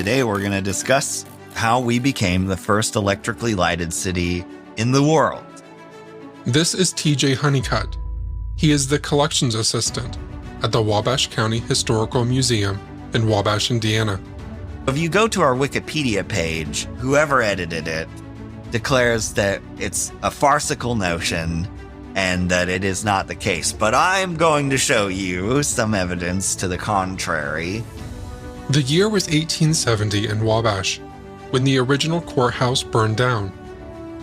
Today we're going to discuss how we became the first electrically lighted city in the world. This is TJ Honeycutt. He is the collections assistant at the Wabash County Historical Museum in Wabash, Indiana. If you go to our Wikipedia page, whoever edited it declares that it's a farcical notion and that it is not the case. But I'm going to show you some evidence to the contrary. The year was 1870 in Wabash, when the original courthouse burned down.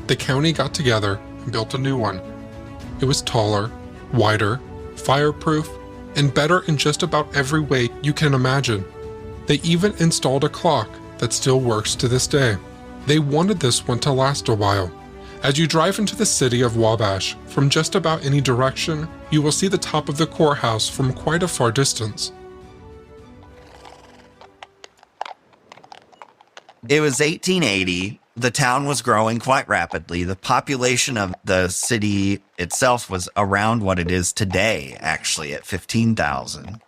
The county got together and built a new one. It was taller, wider, fireproof, and better in just about every way you can imagine. They even installed a clock that still works to this day. They wanted this one to last a while. As you drive into the city of Wabash, from just about any direction, you will see the top of the courthouse from quite a far distance. It was 1880. The town was growing quite rapidly. The population of the city itself was around what it is today, actually, at 15,000.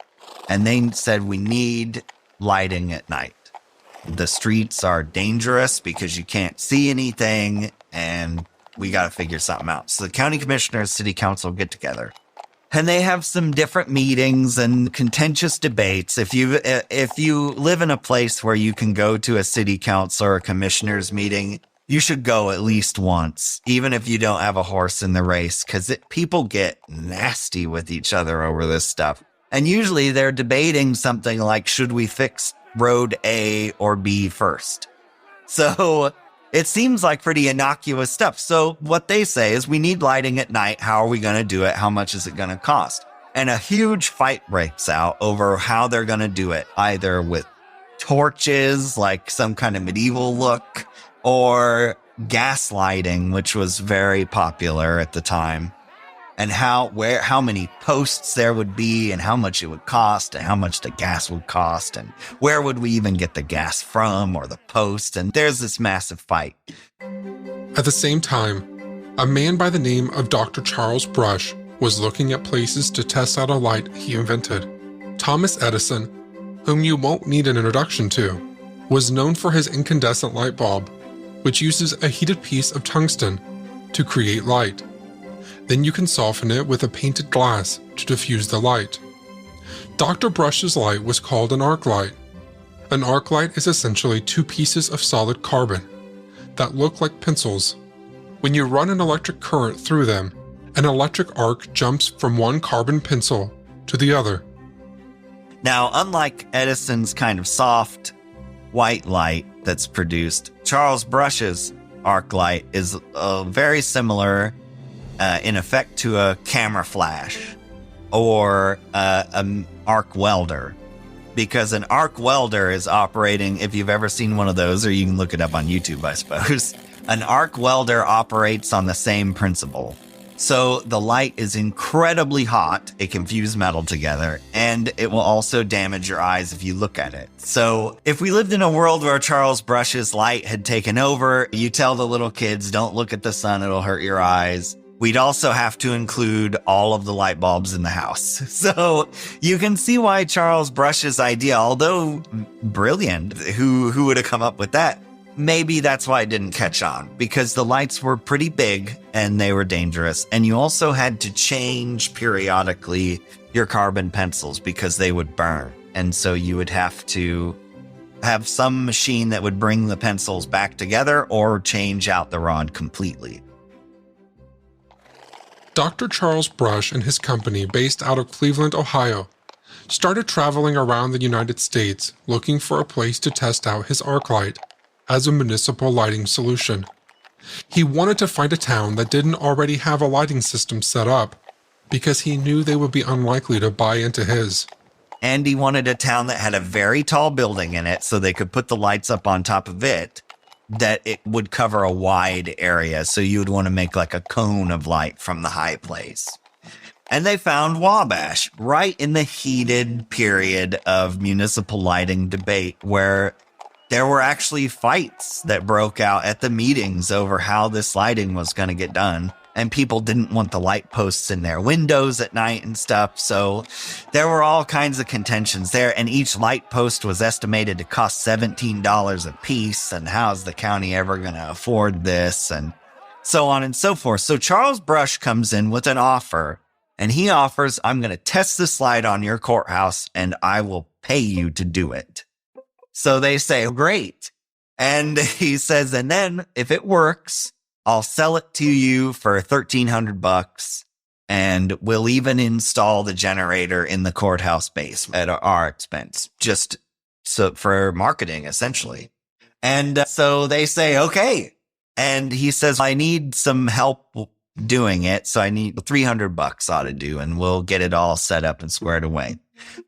And they said, we need lighting at night. The streets are dangerous because you can't see anything, and we got to figure something out. So the county commissioners, city council get together. And they have some different meetings and contentious debates. If you live in a place where you can go to a city council or a commissioners meeting, you should go at least once, even if you don't have a horse in the race, because people get nasty with each other over this stuff. And usually they're debating something like, should we fix road A or B first? So it seems like pretty innocuous stuff. So what they say is we need lighting at night. How are we going to do it? How much is it going to cost? And a huge fight breaks out over how they're going to do it, either with torches, like some kind of medieval look, or gas lighting, which was very popular at the time. And how many posts there would be and how much it would cost and how much the gas would cost and where would we even get the gas from or the post. And there's this massive fight. At the same time, a man by the name of Dr. Charles Brush was looking at places to test out a light he invented. Thomas Edison, whom you won't need an introduction to, was known for his incandescent light bulb, which uses a heated piece of tungsten to create light. Then you can soften it with a painted glass to diffuse the light. Dr. Brush's light was called an arc light. An arc light is essentially two pieces of solid carbon that look like pencils. When you run an electric current through them, an electric arc jumps from one carbon pencil to the other. Now, unlike Edison's kind of soft white light that's produced, Charles Brush's arc light is very similar in effect to a camera flash or an arc welder, because an arc welder is operating, if you've ever seen one of those, or you can look it up on YouTube, I suppose, an arc welder operates on the same principle. So the light is incredibly hot, it can fuse metal together, and it will also damage your eyes if you look at it. So if we lived in a world where Charles Brush's light had taken over, you tell the little kids, don't look at the sun, it'll hurt your eyes. We'd also have to include all of the light bulbs in the house. So you can see why Charles Brush's idea, although brilliant, who would have come up with that? Maybe that's why it didn't catch on, because the lights were pretty big and they were dangerous. And you also had to change periodically your carbon pencils because they would burn. And so you would have to have some machine that would bring the pencils back together or change out the rod completely. Dr. Charles Brush and his company, based out of Cleveland, Ohio, started traveling around the United States looking for a place to test out his arc light as a municipal lighting solution. He wanted to find a town that didn't already have a lighting system set up, because he knew they would be unlikely to buy into his. And he wanted a town that had a very tall building in it so they could put the lights up on top of it, that it would cover a wide area. So you would want to make like a cone of light from the high place. And they found Wabash right in the heated period of municipal lighting debate, where there were actually fights that broke out at the meetings over how this lighting was going to get done. and people didn't want the light posts in their windows at night and stuff. So there were all kinds of contentions there, and each light post was estimated to cost $17 a piece, and how's the county ever going to afford this, and so on and so forth. So Charles Brush comes in with an offer, and he offers, I'm going to test this light on your courthouse, and I will pay you to do it. So they say, great. And he says, and then if it works, I'll sell it to you for $1,300, and we'll even install the generator in the courthouse base at our expense, just so for marketing, essentially. And so they say, okay. And he says, I need some help doing it, so I need $300 ought to do, and we'll get it all set up and squared away.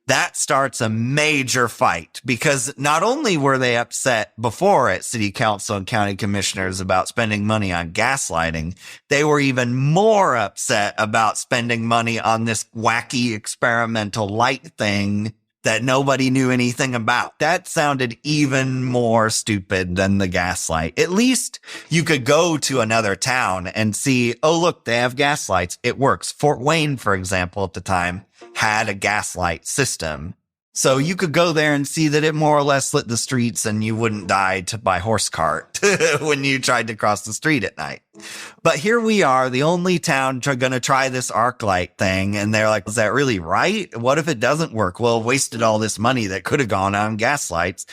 That starts a major fight, because not only were they upset before at city council and county commissioners about spending money on gaslighting, they were even more upset about spending money on this wacky experimental light thing that nobody knew anything about. That sounded even more stupid than the gaslight. At least you could go to another town and see, oh, look, they have gaslights. It works. Fort Wayne, for example, at the time, had a gaslight system. So you could go there and see that it more or less lit the streets, and you wouldn't die by horse cart when you tried to cross the street at night. But here we are, the only town going to try this arc light thing. And they're like, is that really right? What if it doesn't work? Well, wasted all this money that could have gone on gaslights.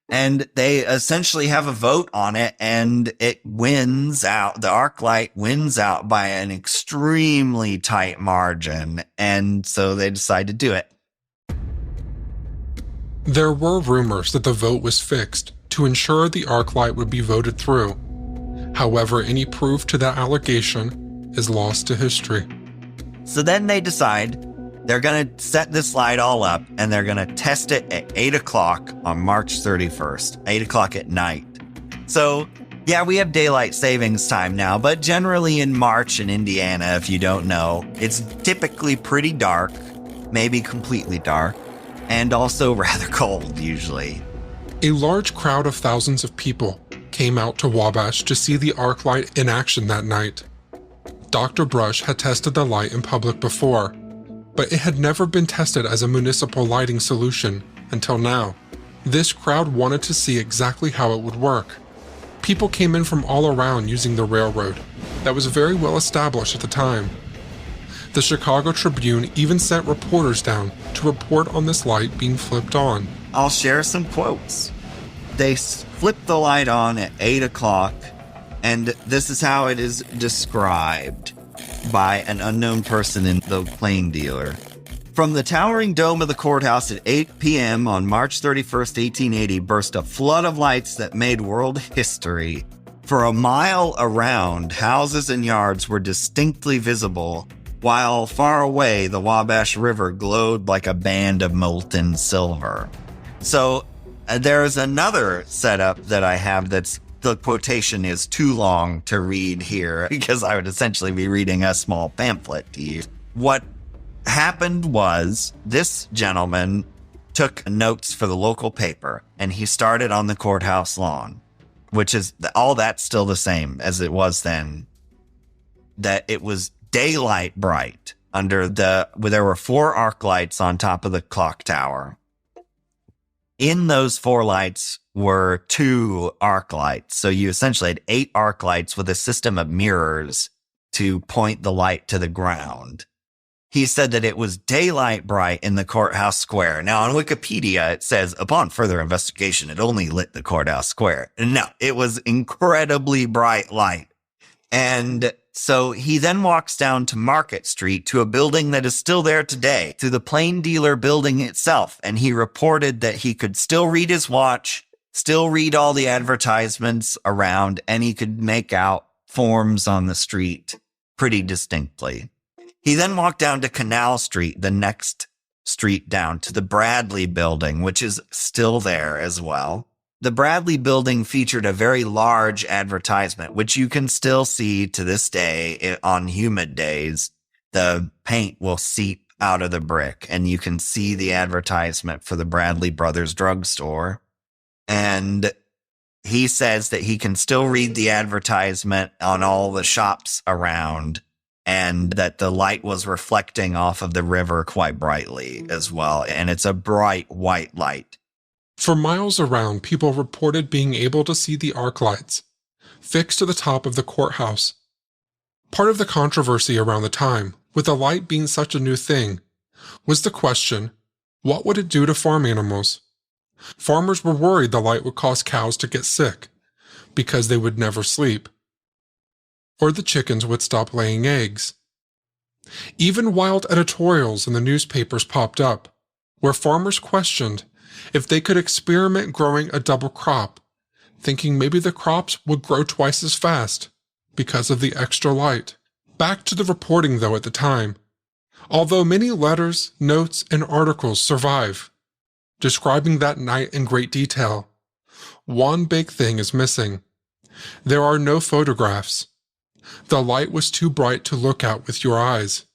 And they essentially have a vote on it, and it wins out. The arc light wins out by an extremely tight margin. And so they decide to do it. There were rumors that the vote was fixed to ensure the arc light would be voted through. However, any proof to that allegation is lost to history. So then they decide they're going to set this light all up, and they're going to test it at 8 o'clock on March 31st, 8 o'clock at night. So, yeah, we have daylight savings time now, but generally in March in Indiana, if you don't know, it's typically pretty dark, maybe completely dark, and also rather cold usually. A large crowd of thousands of people came out to Wabash to see the arc light in action that night. Dr. Brush had tested the light in public before, but it had never been tested as a municipal lighting solution until now. This crowd wanted to see exactly how it would work. People came in from all around using the railroad that was very well established at the time. The Chicago Tribune even sent reporters down to report on this light being flipped on. I'll share some quotes. They flipped the light on at 8 o'clock, and this is how it is described by an unknown person in the Plain Dealer. From the towering dome of the courthouse at 8 p.m. on March 31st, 1880, burst a flood of lights that made world history. For a mile around, houses and yards were distinctly visible, while far away, the Wabash River glowed like a band of molten silver. So there's another setup that I have that's the quotation is too long to read here because I would essentially be reading a small pamphlet to you. What happened was this gentleman took notes for the local paper, and he started on the courthouse lawn, which is all that's still the same as it was then. That it was daylight bright there were 4 arc lights on top of the clock tower. In those 4 lights were 2 arc lights. So you essentially had 8 arc lights with a system of mirrors to point the light to the ground. He said that it was daylight bright in the courthouse square. Now on Wikipedia, it says upon further investigation, it only lit the courthouse square. No, it was incredibly bright light. And so he then walks down to Market Street to a building that is still there today, to the Plain Dealer building itself. And he reported that he could still read his watch, still read all the advertisements around, and he could make out forms on the street pretty distinctly. He then walked down to Canal Street, the next street down, to the Bradley building, which is still there as well. The Bradley building featured a very large advertisement, which you can still see to this day on humid days. The paint will seep out of the brick, and you can see the advertisement for the Bradley Brothers drugstore. And he says that he can still read the advertisement on all the shops around, and that the light was reflecting off of the river quite brightly as well. And it's a bright white light. For miles around, people reported being able to see the arc lights fixed to the top of the courthouse. Part of the controversy around the time, with the light being such a new thing, was the question, what would it do to farm animals? Farmers were worried the light would cause cows to get sick, because they would never sleep, or the chickens would stop laying eggs. Even wild editorials in the newspapers popped up, where farmers questioned if they could experiment growing a double crop, thinking maybe the crops would grow twice as fast because of the extra light. Back to the reporting, though, at the time. Although many letters, notes, and articles survive, describing that night in great detail, one big thing is missing. There are no photographs. The light was too bright to look at with your eyes,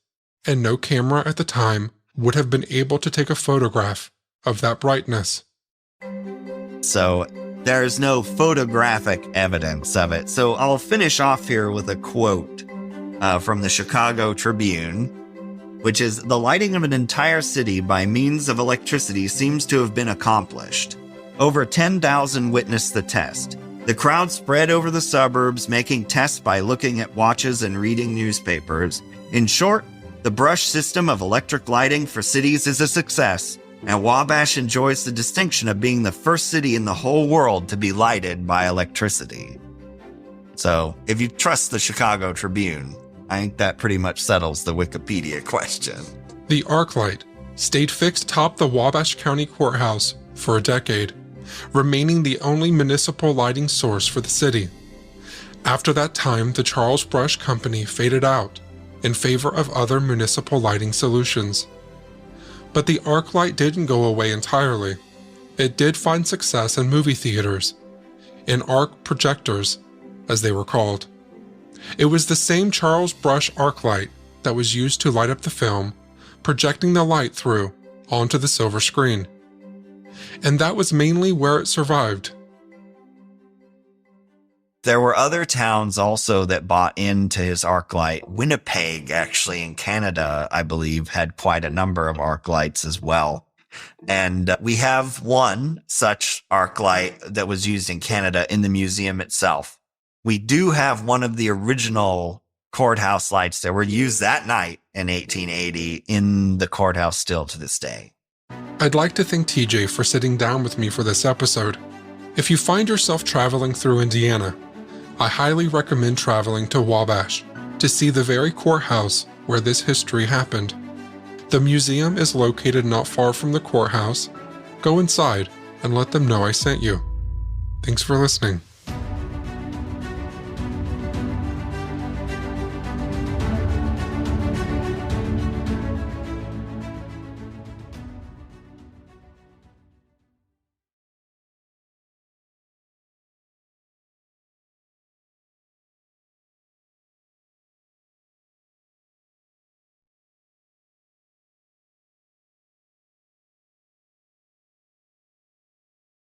and no camera at the time would have been able to take a photograph of that brightness. So there's no photographic evidence of it. So I'll finish off here with a quote from the Chicago Tribune, which is, "The lighting of an entire city by means of electricity seems to have been accomplished. Over 10,000 witnessed the test. The crowd spread over the suburbs, making tests by looking at watches and reading newspapers. In short, the brush system of electric lighting for cities is a success, and Wabash enjoys the distinction of being the first city in the whole world to be lighted by electricity." So, if you trust the Chicago Tribune, I think that pretty much settles the Wikipedia question. The arc light stayed fixed atop the Wabash County Courthouse for a decade, remaining the only municipal lighting source for the city. After that time, the Charles Brush Company faded out in favor of other municipal lighting solutions. But the arc light didn't go away entirely. It did find success in movie theaters, in arc projectors, as they were called. It was the same Charles Brush arc light that was used to light up the film, projecting the light through onto the silver screen. And that was mainly where it survived. There were other towns also that bought into his arc light. Winnipeg, actually, in Canada, I believe, had quite a number of arc lights as well. And we have one such arc light that was used in Canada in the museum itself. We do have one of the original courthouse lights that were used that night in 1880 in the courthouse still to this day. I'd like to thank TJ for sitting down with me for this episode. If you find yourself traveling through Indiana, I highly recommend traveling to Wabash to see the very courthouse where this history happened. The museum is located not far from the courthouse. Go inside and let them know I sent you. Thanks for listening.